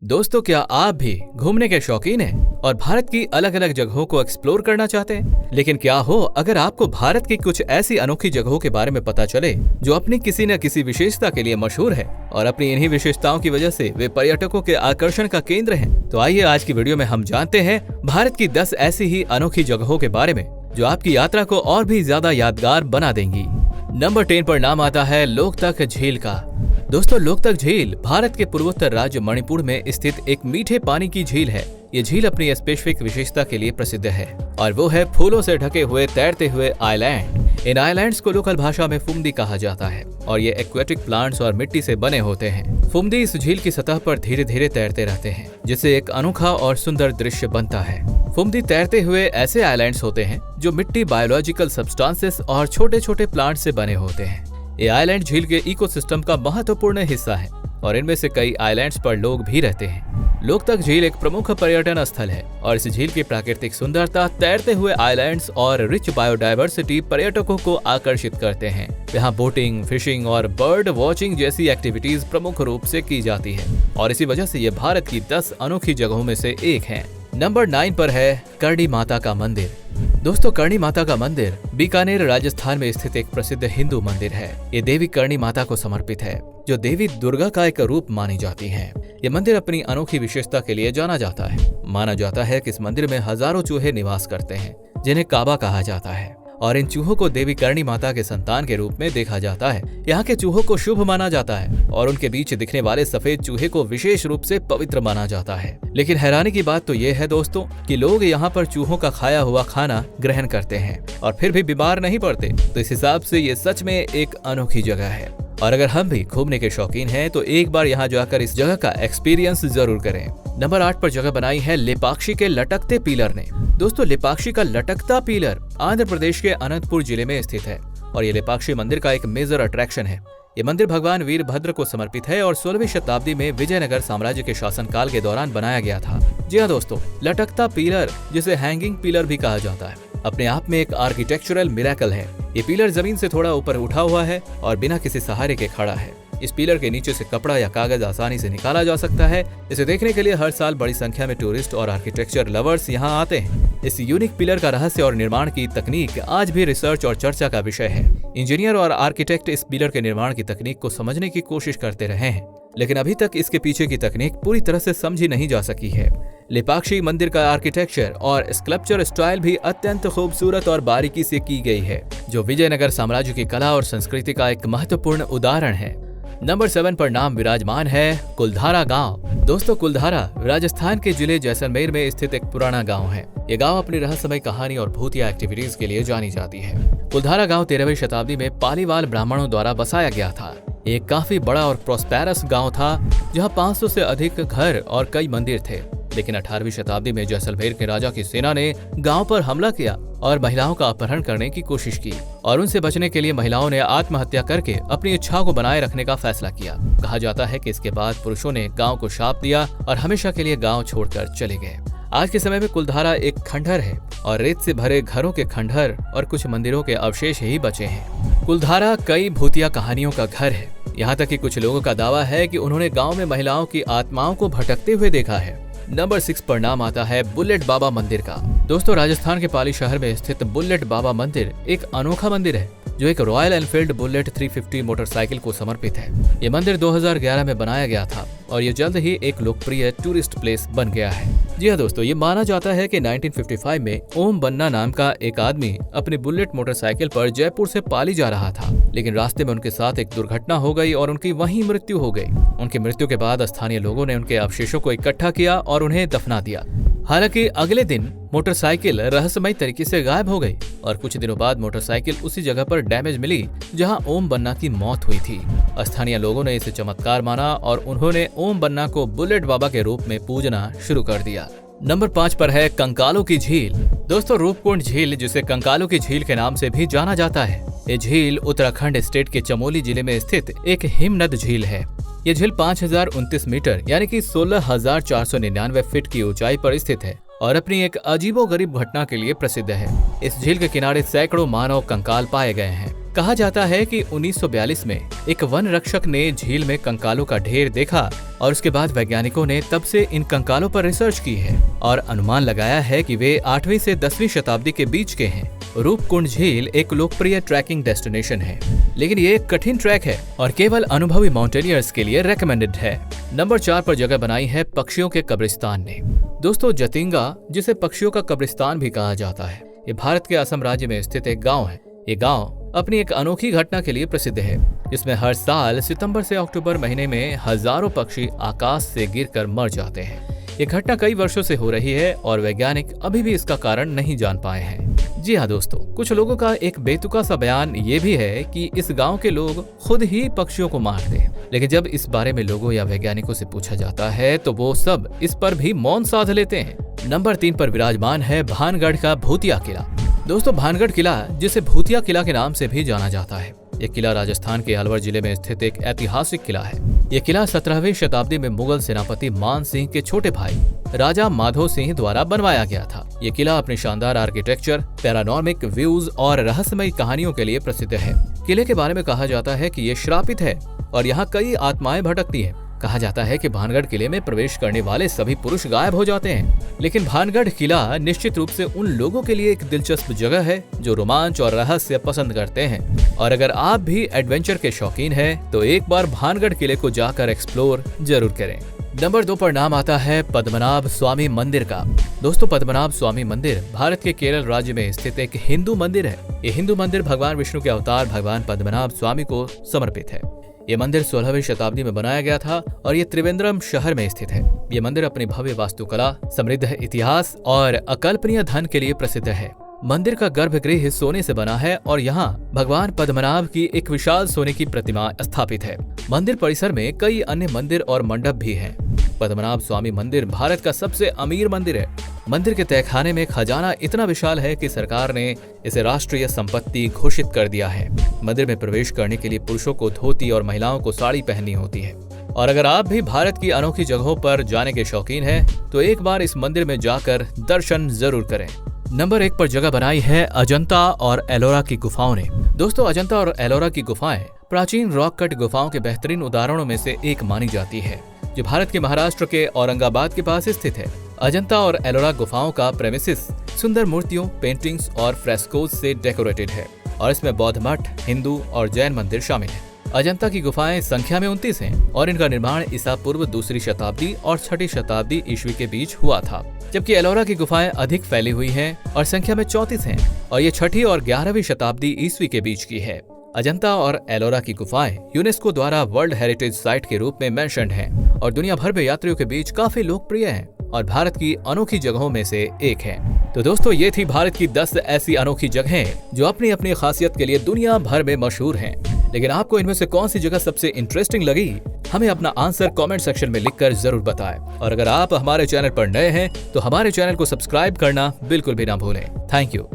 दोस्तों, क्या आप भी घूमने के शौकीन हैं और भारत की अलग अलग जगहों को एक्सप्लोर करना चाहते हैं? लेकिन क्या हो अगर आपको भारत की कुछ ऐसी अनोखी जगहों के बारे में पता चले जो अपनी किसी न किसी विशेषता के लिए मशहूर है और अपनी इन्हीं विशेषताओं की वजह से वे पर्यटकों के आकर्षण का केंद्र हैं। तो आइए आज की वीडियो में हम जानते हैं भारत की 10 ऐसी ही अनोखी जगहों के बारे में जो आपकी यात्रा को और भी ज्यादा यादगार बना देंगी। नंबर 10 पर नाम आता है लोकतक झील का। दोस्तों, लोकतक झील भारत के पूर्वोत्तर राज्य मणिपुर में स्थित एक मीठे पानी की झील है। ये झील अपनी स्पेसिफिक विशेषता के लिए प्रसिद्ध है और वो है फूलों से ढके हुए तैरते हुए आइलैंड। इन आइलैंड्स को लोकल भाषा में फुमदी कहा जाता है और ये एक्वेटिक प्लांट्स और मिट्टी से बने होते हैं। फुमदी इस झील की सतह पर धीरे धीरे तैरते रहते हैं, जिससे एक अनोखा और सुंदर दृश्य बनता है। फुमदी तैरते हुए ऐसे आइलैंड्स होते हैं जो मिट्टी, बायोलॉजिकल सब्सटेंसेस और छोटे छोटे प्लांट से बने होते हैं। ये आइलैंड झील के इकोसिस्टम का महत्वपूर्ण हिस्सा है और इनमें से कई आइलैंड्स पर लोग भी रहते हैं। लोकतक झील एक प्रमुख पर्यटन स्थल है और इस झील की प्राकृतिक सुंदरता, तैरते हुए आइलैंड्स और रिच बायोडायवर्सिटी पर्यटकों को आकर्षित करते हैं। यहाँ बोटिंग, फिशिंग और बर्ड वॉचिंग जैसी एक्टिविटीज प्रमुख रूप से की जाती है और इसी वजह से ये भारत की 10 अनोखी जगहों में से एक है। नंबर 9 पर है करणी माता का मंदिर। दोस्तों, करणी माता का मंदिर बीकानेर, राजस्थान में स्थित एक प्रसिद्ध हिंदू मंदिर है। ये देवी करणी माता को समर्पित है, जो देवी दुर्गा का एक रूप मानी जाती है। ये मंदिर अपनी अनोखी विशेषता के लिए जाना जाता है। माना जाता है कि इस मंदिर में हजारों चूहे निवास करते हैं, जिन्हें काबा कहा जाता है और इन चूहों को देवी करणी माता के संतान के रूप में देखा जाता है। यहाँ के चूहों को शुभ माना जाता है और उनके बीच दिखने वाले सफेद चूहे को विशेष रूप से पवित्र माना जाता है। लेकिन हैरानी की बात तो ये है दोस्तों कि लोग यहाँ पर चूहों का खाया हुआ खाना ग्रहण करते हैं और फिर भी बीमार नहीं पड़ते। तो इस हिसाब से ये सच में एक अनोखी जगह है और अगर हम भी घूमने के शौकीन हैं तो एक बार यहाँ जाकर इस जगह का एक्सपीरियंस जरूर करें। नंबर 8 पर जगह बनाई है लेपाक्षी के लटकते पीलर ने। दोस्तों, लेपाक्षी का लटकता पीलर आंध्र प्रदेश के अनंतपुर जिले में स्थित है और ये लेपाक्षी मंदिर का एक मेजर अट्रैक्शन है। ये मंदिर भगवान वीरभद्र को समर्पित है और 16वीं शताब्दी में विजयनगर साम्राज्य के शासनकाल के दौरान बनाया गया था। जी हाँ दोस्तों, लटकता पीलर, जिसे हैंगिंग पीलर भी कहा जाता है, अपने आप में एक आर्किटेक्चरल मिरेकल है। ये पीलर जमीन से थोड़ा ऊपर उठा हुआ है और बिना किसी सहारे के खड़ा है। इस पीलर के नीचे से कपड़ा या कागज आसानी से निकाला जा सकता है। इसे देखने के लिए हर साल बड़ी संख्या में टूरिस्ट और आर्किटेक्चर लवर्स यहाँ आते हैं। इस यूनिक पिलर का रहस्य और निर्माण की तकनीक आज भी रिसर्च और चर्चा का विषय है। इंजीनियर और आर्किटेक्ट इस पिलर के निर्माण की तकनीक को समझने की कोशिश करते रहे हैं, लेकिन अभी तक इसके पीछे की तकनीक पूरी तरह से समझी नहीं जा सकी है। लेपाक्षी मंदिर का आर्किटेक्चर और स्कल्पचर स्टाइल भी अत्यंत खूबसूरत और बारीकी से की गई है, जो विजयनगर साम्राज्य की कला और संस्कृति का एक महत्वपूर्ण उदाहरण है। नंबर 7 पर नाम विराजमान है कुलधारा गांव। दोस्तों, कुलधारा राजस्थान के जिले जैसलमेर में स्थित एक पुराना गांव है। ये गांव अपनी रहस्यमय कहानी और भूतिया एक्टिविटीज के लिए जानी जाती है। कुलधारा गांव 13वीं शताब्दी में पालीवाल ब्राह्मणों द्वारा बसाया गया था। एक काफी बड़ा और प्रोस्पेरस गांव था, जहां 500 से अधिक घर और कई मंदिर थे। लेकिन 18वीं शताब्दी में जैसलमेर के राजा की सेना ने गांव पर हमला किया और महिलाओं का अपहरण करने की कोशिश की और उनसे बचने के लिए महिलाओं ने आत्महत्या करके अपनी इच्छा को बनाए रखने का फैसला किया। कहा जाता है कि इसके बाद पुरुषों ने गांव को शाप दिया और हमेशा के लिए गांव छोड़कर चले गए। आज के समय में कुलधारा एक खंडहर है और रेत से भरे घरों के खंडहर और कुछ मंदिरों के अवशेष ही बचे हैं। कुलधारा कई भूतिया कहानियों का घर है। यहाँ तक कि कुछ लोगों का दावा है कि उन्होंने गाँव में महिलाओं की आत्माओं को भटकते हुए देखा है। नंबर 6 पर नाम आता है बुलेट बाबा मंदिर का। दोस्तों, राजस्थान के पाली शहर में स्थित बुलेट बाबा मंदिर एक अनोखा मंदिर है जो एक रॉयल एनफील्ड बुलेट 350 मोटरसाइकिल को समर्पित है। ये मंदिर 2011 में बनाया गया था और ये जल्द ही एक लोकप्रिय टूरिस्ट प्लेस बन गया है। जी हाँ दोस्तों, ये माना जाता है कि 1955 में ओम बन्ना नाम का एक आदमी अपनी बुलेट मोटरसाइकिल पर जयपुर से पाली जा रहा था, लेकिन रास्ते में उनके साथ एक दुर्घटना हो गई और उनकी वहीं मृत्यु हो गई। उनकी मृत्यु के बाद स्थानीय लोगों ने उनके अवशेषों को इकट्ठा किया और उन्हें दफना दिया। हालांकि अगले दिन मोटरसाइकिल रहस्यमय तरीके से गायब हो गई और कुछ दिनों बाद मोटरसाइकिल उसी जगह पर डैमेज मिली जहां ओम बन्ना की मौत हुई थी। स्थानीय लोगों ने इसे चमत्कार माना और उन्होंने ओम बन्ना को बुलेट बाबा के रूप में पूजना शुरू कर दिया। नंबर 5 पर है कंकालों की झील। दोस्तों, रूपकुंड झील, जिसे कंकालों की झील के नाम से भी जाना जाता है, ये झील उत्तराखंड स्टेट के चमोली जिले में स्थित एक हिमनद झील है। ये झील 5029 मीटर यानी कि 16,499 फीट की ऊंचाई पर स्थित है और अपनी एक अजीबोगरीब घटना के लिए प्रसिद्ध है। इस झील के किनारे सैकड़ों मानव कंकाल पाए गए हैं। कहा जाता है कि 1942 में एक वन रक्षक ने झील में कंकालों का ढेर देखा और उसके बाद वैज्ञानिकों ने तब से इन कंकालों पर रिसर्च की है और अनुमान लगाया है कि वे 8वीं से 10वीं शताब्दी के बीच के हैं। रूपकुंड झील एक लोकप्रिय ट्रैकिंग डेस्टिनेशन है, लेकिन ये एक कठिन ट्रैक है और केवल अनुभवी माउंटेनियर्स के लिए रेकमेंडेड है। नंबर 4 पर जगह बनाई है पक्षियों के कब्रिस्तान ने। दोस्तों, जतिंगा, जिसे पक्षियों का कब्रिस्तान भी कहा जाता है, ये भारत के असम राज्य में स्थित एक गाँव है। ये गाँव अपनी एक अनोखी घटना के लिए प्रसिद्ध है, जिसमें हर साल सितंबर से अक्टूबर महीने में हजारों पक्षी आकाश से गिरकर मर जाते हैं। ये घटना कई वर्षों से हो रही है और वैज्ञानिक अभी भी इसका कारण नहीं जान पाए हैं। जी हाँ दोस्तों, कुछ लोगों का एक बेतुका सा बयान ये भी है कि इस गांव के लोग खुद ही पक्षियों को मारते हैं, लेकिन जब इस बारे में लोगों या वैज्ञानिकों से पूछा जाता है तो वो सब इस पर भी मौन साध लेते हैं। नंबर 3 पर विराजमान है भानगढ़ का भूतिया किला। दोस्तों, भानगढ़ किला, जिसे भूतिया किला के नाम से भी जाना जाता है, यह किला राजस्थान के अलवर जिले में स्थित एक ऐतिहासिक किला है। यह किला 17वीं शताब्दी में मुगल सेनापति मान सिंह के छोटे भाई राजा माधो सिंह द्वारा बनवाया गया था। यह किला अपनी शानदार आर्किटेक्चर, पैरानॉर्मिक व्यूज और रहस्यमयी कहानियों के लिए प्रसिद्ध है। किले के बारे में कहा जाता है कि ये श्रापित है और यहाँ कई आत्माएं भटकती हैं। कहा जाता है कि भानगढ़ किले में प्रवेश करने वाले सभी पुरुष गायब हो जाते हैं, लेकिन भानगढ़ किला निश्चित रूप से उन लोगों के लिए एक दिलचस्प जगह है जो रोमांच और रहस्य पसंद करते हैं। और अगर आप भी एडवेंचर के शौकीन हैं, तो एक बार भानगढ़ किले को जाकर एक्सप्लोर जरूर करें। नंबर 2 पर नाम आता है पद्मनाभ स्वामी मंदिर का। दोस्तों, पद्मनाभ स्वामी मंदिर भारत के केरल राज्य में स्थित एक हिंदू मंदिर है। ये हिंदू मंदिर भगवान विष्णु के अवतार भगवान पद्मनाभ स्वामी को समर्पित है। ये मंदिर 16वीं शताब्दी में बनाया गया था और ये त्रिवेंद्रम शहर में स्थित है। ये मंदिर अपनी भव्य वास्तुकला, समृद्ध इतिहास और अकल्पनीय धन के लिए प्रसिद्ध है। मंदिर का गर्भगृह सोने से बना है और यहाँ भगवान पद्मनाभ की एक विशाल सोने की प्रतिमा स्थापित है। मंदिर परिसर में कई अन्य मंदिर और मंडप भी हैं। पद्मनाभ स्वामी मंदिर भारत का सबसे अमीर मंदिर है। मंदिर के तहखाने में खजाना इतना विशाल है कि सरकार ने इसे राष्ट्रीय संपत्ति घोषित कर दिया है। मंदिर में प्रवेश करने के लिए पुरुषों को धोती और महिलाओं को साड़ी पहननी होती है। और अगर आप भी भारत की अनोखी जगहों पर जाने के शौकीन हैं, तो एक बार इस मंदिर में जाकर दर्शन जरूर करें। नंबर 1 पर जगह बनाई है अजंता और एलोरा की गुफाओं ने। दोस्तों, अजंता और एलोरा की गुफाएं प्राचीन रॉक कट गुफाओं के बेहतरीन उदाहरणों में से एक मानी जाती है, जो भारत के महाराष्ट्र के औरंगाबाद के पास स्थित है। अजंता और एलोरा गुफाओं का प्रेमिसिस सुंदर मूर्तियों, पेंटिंग्स और फ्रेस्कोज से डेकोरेटेड है और इसमें बौद्ध मठ, हिंदू और जैन मंदिर शामिल हैं। अजंता की गुफाएं संख्या में 29 हैं और इनका निर्माण ईसा पूर्व 2री शताब्दी और 6ठी शताब्दी ईस्वी के बीच हुआ था, जबकि एलोरा की गुफाएं अधिक फैली हुई हैं और संख्या में 34 हैं और ये 6ठी और 11वीं शताब्दी ईस्वी के बीच की है। अजंता और एलोरा की गुफाएं यूनेस्को द्वारा वर्ल्ड हेरिटेज साइट के रूप में मेंशन्ड हैं और दुनिया भर में यात्रियों के बीच काफी लोकप्रिय हैं और भारत की अनोखी जगहों में से एक है। तो दोस्तों, ये थी भारत की 10 ऐसी अनोखी जगहें जो अपनी अपनी खासियत के लिए दुनिया भर में मशहूर हैं। लेकिन आपको इनमें से कौन सी जगह सबसे इंटरेस्टिंग लगी, हमें अपना आंसर कमेंट सेक्शन में लिखकर जरूर बताएं। और अगर आप हमारे चैनल पर नए हैं तो हमारे चैनल को सब्सक्राइब करना बिल्कुल भी ना भूलें। Thank you.